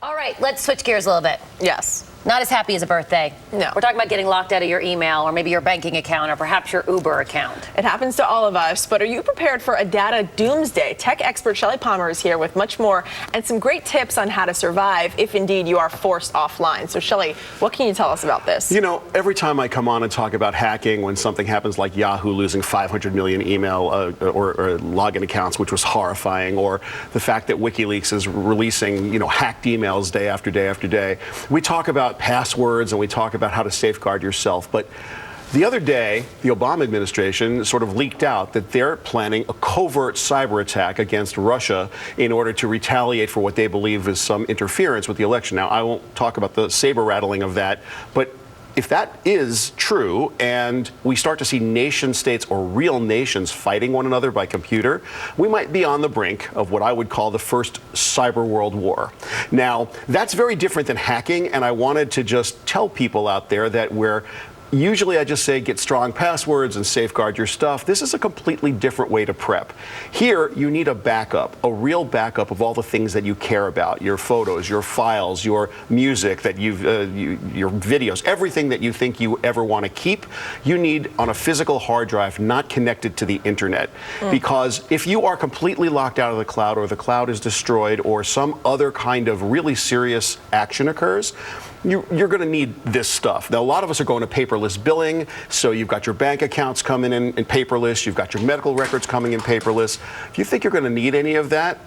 All right, let's switch gears a little bit. Yes. Not as happy as a birthday. No. We're talking about getting locked out of your email or maybe your banking account or perhaps your Uber account. It happens to all of us, but are you prepared for a data doomsday? Tech expert Shelly Palmer is here with much more and some great tips on how to survive if indeed you are forced offline. So Shelly, what can you tell us about this? You know, every time I come on and talk about hacking, when something happens like Yahoo losing 500 million email or login accounts, which was horrifying, or the fact that WikiLeaks is releasing, hacked emails day after day after day, we talk about passwords and we talk about how to safeguard yourself. But the other day, the Obama administration sort of leaked out that they're planning a covert cyber attack against Russia in order to retaliate for what they believe is some interference with the election. Now, I won't talk about the saber rattling of that, but if that is true and we start to see nation states or real nations fighting one another by computer, we might be on the brink of what I would call the first cyber world war. Now, that's very different than hacking, and I wanted to just tell people out there that usually I just say get strong passwords and safeguard your stuff. This is a completely different way to prep. Here, you need a backup, a real backup of all the things that you care about, your photos, your files, your music, that your videos, everything that you think you ever want to keep, you need on a physical hard drive, not connected to the internet. Because if you are completely locked out of the cloud, or the cloud is destroyed, or some other kind of really serious action occurs, you're going to need this stuff. Now, a lot of us are going to paperless billing, so you've got your bank accounts coming in paperless, you've got your medical records coming in paperless. If you think you're going to need any of that,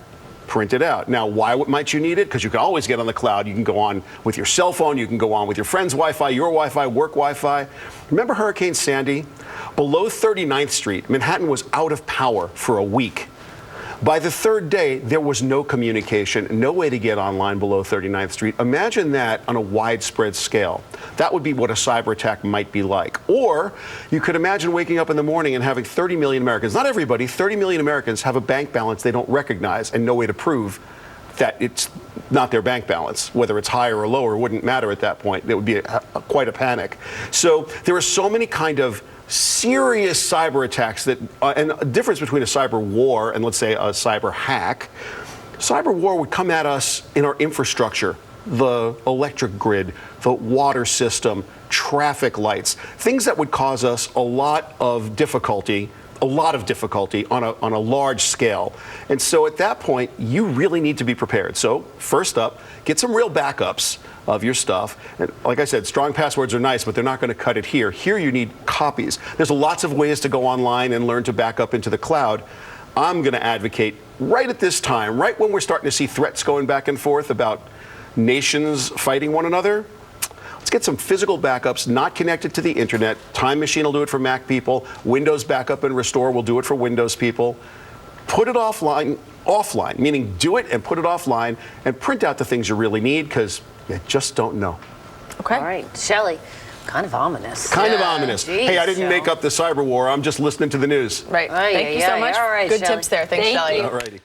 print it out. Now, why might you need it? Because you can always get on the cloud. You can go on with your cell phone, you can go on with your friend's Wi-Fi, your Wi-Fi, work Wi-Fi. Remember Hurricane Sandy? Below 39th Street, Manhattan was out of power for a week. By the third day, there was no communication, no way to get online below 39th Street. Imagine that on a widespread scale. That would be what a cyber attack might be like. Or you could imagine waking up in the morning and having 30 million Americans, not everybody, 30 million Americans have a bank balance they don't recognize and no way to prove that it's not their bank balance. Whether it's higher or lower wouldn't matter at that point. It would be quite a panic. So there are so many kind of serious cyber attacks that, and a difference between a cyber war and, let's say, a cyber hack. Cyber war would come at us in our infrastructure, the electric grid, the water system, traffic lights, things that would cause us a lot of difficulty on a large scale. And so at that point, you really need to be prepared. So first up, get some real backups of your stuff. And like I said, strong passwords are nice, but they're not going to cut it here. Here you need copies. There's lots of ways to go online and learn to back up into the cloud. I'm going to advocate right at this time, right when we're starting to see threats going back and forth about nations fighting one another, let's get some physical backups not connected to the internet. Time Machine will do it for Mac people. Windows Backup and Restore will do it for Windows people. Put it offline, meaning do it and put it offline and print out the things you really need because you just don't know. Okay. All right, Shelly, kind of ominous. Kind of ominous. Geez, hey, I didn't make up the cyber war. I'm just listening to the news. Right. Thank you so much. All right, Good Shelly. tips there. Thanks, Thank Shelly. you. All righty.